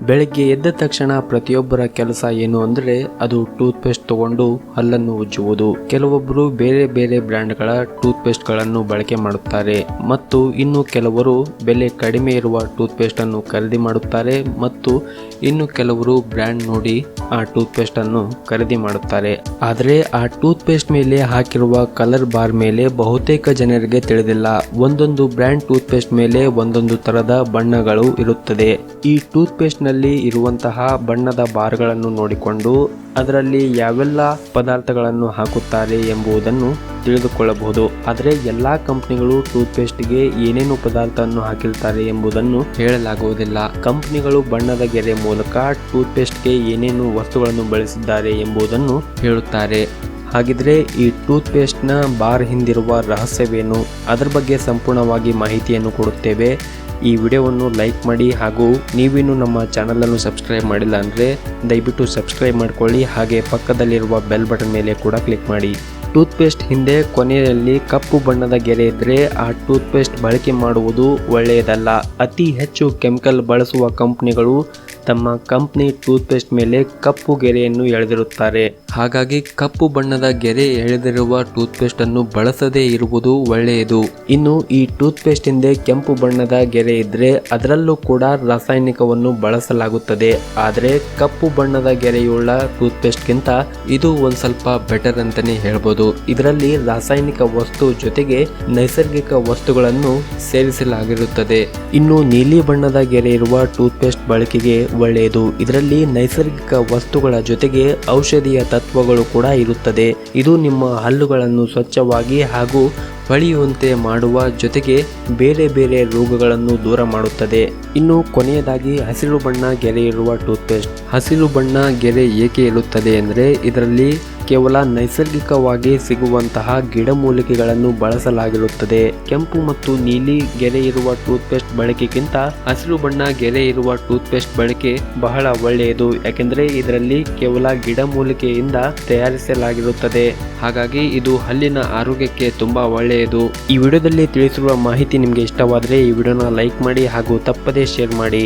ಬೆಳಗ್ಗೆ ಎದ್ದ ತಕ್ಷಣ ಪ್ರತಿಯೊಬ್ಬರ ಕೆಲಸ ಏನು ಅಂದ್ರೆ ಅದು ಟೂತ್ ಪೇಸ್ಟ್ ತಗೊಂಡು ಹಲ್ಲನ್ನು ಉಜ್ಜುವುದು. ಕೆಲವೊಬ್ಬರು ಬೇರೆ ಬೇರೆ ಬ್ರ್ಯಾಂಡ್ಗಳ ಟೂತ್ ಪೇಸ್ಟ್ ಗಳನ್ನು ಬಳಕೆ ಮಾಡುತ್ತಾರೆ ಮತ್ತು ಇನ್ನು ಕೆಲವರು ಬೆಲೆ ಕಡಿಮೆ ಇರುವ ಟೂತ್ ಪೇಸ್ಟ್ ಅನ್ನು ಖರೀದಿ ಮಾಡುತ್ತಾರೆ ಮತ್ತು ಇನ್ನು ಕೆಲವರು ಬ್ರ್ಯಾಂಡ್ ನೋಡಿ ಆ ಟೂತ್ ಪೇಸ್ಟ್ ಅನ್ನು ಖರೀದಿ ಮಾಡುತ್ತಾರೆ. ಆದರೆ ಆ ಟೂತ್ ಪೇಸ್ಟ್ ಮೇಲೆ ಹಾಕಿರುವ ಕಲರ್ ಬಾರ್ ಮೇಲೆ ಬಹುತೇಕ ಜನರಿಗೆ ತಿಳಿದಿಲ್ಲ. ಒಂದೊಂದು ಬ್ರ್ಯಾಂಡ್ ಟೂತ್ ಪೇಸ್ಟ್ ಮೇಲೆ ಒಂದೊಂದು ತರದ ಬಣ್ಣಗಳು ಇರುತ್ತದೆ. ಈ ಟೂತ್ ಪೇಸ್ಟ್ ನಲ್ಲಿ ಇರುವಂತಹ ಬಣ್ಣದ ಬಾರ್ಗಳನ್ನು ನೋಡಿಕೊಂಡು ಅದರಲ್ಲಿ ಯಾವೆಲ್ಲ ಪದಾರ್ಥಗಳನ್ನು ಹಾಕುತ್ತಾರೆ ಎಂಬುದನ್ನು ತಿಳಿದುಕೊಳ್ಳಬಹುದು. ಆದರೆ ಎಲ್ಲಾ ಕಂಪನಿಗಳು ಟೂತ್ ಪೇಸ್ಟ್ಗೆ ಏನೇನು ಪದಾರ್ಥವನ್ನು ಹಾಕಿರ್ತಾರೆ ಎಂಬುದನ್ನು ಹೇಳಲಾಗುವುದಿಲ್ಲ. ಕಂಪನಿಗಳು ಬಣ್ಣದ ಗೆರೆ ಮೂಲಕ ಟೂತ್ ಪೇಸ್ಟ್ಗೆ ಏನೇನು ವಸ್ತುಗಳನ್ನು ಬಳಸಿದ್ದಾರೆ ಎಂಬುದನ್ನು ಹೇಳುತ್ತಾರೆ. ಹಾಗಿದ್ರೆ ಈ ಟೂತ್ ಪೇಸ್ಟ್ ನ ಬಾರ್ ಹಿಂದಿರುವ ರಹಸ್ಯವೇನು, ಅದರ ಬಗ್ಗೆ ಸಂಪೂರ್ಣವಾಗಿ ಮಾಹಿತಿಯನ್ನು ಕೊಡುತ್ತೇವೆ. ಈ ವಿಡಿಯೋವನ್ನು ಲೈಕ್ ಮಾಡಿ ಹಾಗೂ ನೀವಿನ್ನೂ ನಮ್ಮ ಚಾನಲ್ ಅನ್ನು ಸಬ್ಸ್ಕ್ರೈಬ್ ಮಾಡಿಲ್ಲ ಅಂದ್ರೆ ದಯವಿಟ್ಟು ಸಬ್ಸ್ಕ್ರೈಬ್ ಮಾಡ್ಕೊಳ್ಳಿ. ಹಾಗೆ ಪಕ್ಕದಲ್ಲಿರುವ ಬೆಲ್ ಬಟನ್ ಮೇಲೆ ಕೂಡ ಕ್ಲಿಕ್ ಮಾಡಿ. ಟೂತ್ ಪೇಸ್ಟ್ ಹಿಂದೆ ಕೊನೆಯಲ್ಲಿ ಕಪ್ಪು ಬಣ್ಣದ ಗೆರೆ ಇದ್ರೆ ಆ ಟೂತ್ ಪೇಸ್ಟ್ ಬಳಕೆ ಮಾಡುವುದು ಒಳ್ಳೆಯದಲ್ಲ. ಅತಿ ಹೆಚ್ಚು ಕೆಮಿಕಲ್ ಬಳಸುವ ಕಂಪನಿಗಳು ತಮ್ಮ ಕಂಪನಿ ಟೂತ್ ಪೇಸ್ಟ್ ಮೇಲೆ ಕಪ್ಪು ಗೆರೆಯನ್ನು ಎಳೆದಿರುತ್ತಾರೆ. ಹಾಗಾಗಿ ಕಪ್ಪು ಬಣ್ಣದ ಗೆರೆ ಎಳೆದಿರುವ ಟೂತ್ ಪೇಸ್ಟ್ ಅನ್ನು ಬಳಸದೇ ಇರುವುದು ಒಳ್ಳೆಯದು. ಇನ್ನು ಈ ಟೂತ್ ಪೇಸ್ಟ್ ಹಿಂದೆ ಕೆಂಪು ಬಣ್ಣದ ಗೆರೆ ಇದ್ರೆ ಅದರಲ್ಲೂ ಕೂಡ ರಾಸಾಯನಿಕವನ್ನು ಬಳಸಲಾಗುತ್ತದೆ. ಆದರೆ ಕಪ್ಪು ಬಣ್ಣದ ಗೆರೆಯುಳ್ಳ ಟೂತ್ ಪೇಸ್ಟ್ ಗಿಂತ ಇದು ಒಂದ್ ಸ್ವಲ್ಪ ಬೆಟರ್ ಅಂತಾನೆ ಹೇಳ್ಬೋದು. ಇದರಲ್ಲಿ ರಾಸಾಯನಿಕ ವಸ್ತು ಜೊತೆಗೆ ನೈಸರ್ಗಿಕ ವಸ್ತುಗಳನ್ನು ಸೇರಿಸಲಾಗಿರುತ್ತದೆ. ಇನ್ನು ನೀಲಿ ಬಣ್ಣದ ಗೆರೆ ಇರುವ ಟೂತ್ ಪೇಸ್ಟ್ ಬಳಕೆಗೆ ಒಳ್ಳೆಯದು. ಇದರಲ್ಲಿ ನೈಸರ್ಗಿಕ ವಸ್ತುಗಳ ಜೊತೆಗೆ ಔಷಧೀಯ ತತ್ವಗಳು ಕೂಡ ಇರುತ್ತದೆ. ಇದು ನಿಮ್ಮ ಹಲ್ಲುಗಳನ್ನು ಸ್ವಚ್ಛವಾಗಿ ಹಾಗೂ ಹೊಳೆಯುವಂತೆ ಮಾಡುವ ಜೊತೆಗೆ ಬೇರೆ ಬೇರೆ ರೋಗಗಳನ್ನು ದೂರ ಮಾಡುತ್ತದೆ. ಇನ್ನು ಕೊನೆಯದಾಗಿ ಹಸಿರು ಬಣ್ಣ ಗೆರೆ ಇರುವ ಟೂತ್ ಪೇಸ್ಟ್. ಹಸಿರು ಬಣ್ಣ ಗೆರೆ ಏಕೆ ಇರುತ್ತದೆ ಅಂದರೆ ಇದರಲ್ಲಿ ಕೇವಲ ನೈಸರ್ಗಿಕವಾಗಿ ಸಿಗುವಂತಹ ಗಿಡಮೂಲಿಕೆಗಳನ್ನು ಬಳಸಲಾಗಿರುತ್ತದೆ. ಕೆಂಪು ಮತ್ತು ನೀಲಿ ಗೆರೆ ಇರುವ ಟೂತ್ ಪೇಸ್ಟ್ ಬಳಕೆಗಿಂತ ಹಸಿರು ಬಣ್ಣ ಗೆರೆ ಇರುವ ಟೂತ್ ಪೇಸ್ಟ್ ಬಳಕೆ ಬಹಳ ಒಳ್ಳೆಯದು. ಯಾಕೆಂದ್ರೆ ಇದರಲ್ಲಿ ಕೇವಲ ಗಿಡಮೂಲಿಕೆಯಿಂದ ತಯಾರಿಸಲಾಗಿರುತ್ತದೆ. ಹಾಗಾಗಿ ಇದು ಹಲ್ಲಿನ ಆರೋಗ್ಯಕ್ಕೆ ತುಂಬಾ ಒಳ್ಳೆಯದು. ಈ ವಿಡಿಯೋದಲ್ಲಿ ತಿಳಿಸಿರುವ ಮಾಹಿತಿ ನಿಮಗೆ ಇಷ್ಟವಾದರೆ ಈ ವಿಡಿಯೋನ ಲೈಕ್ ಮಾಡಿ ಹಾಗೂ ತಪ್ಪದೇ ಶೇರ್ ಮಾಡಿ.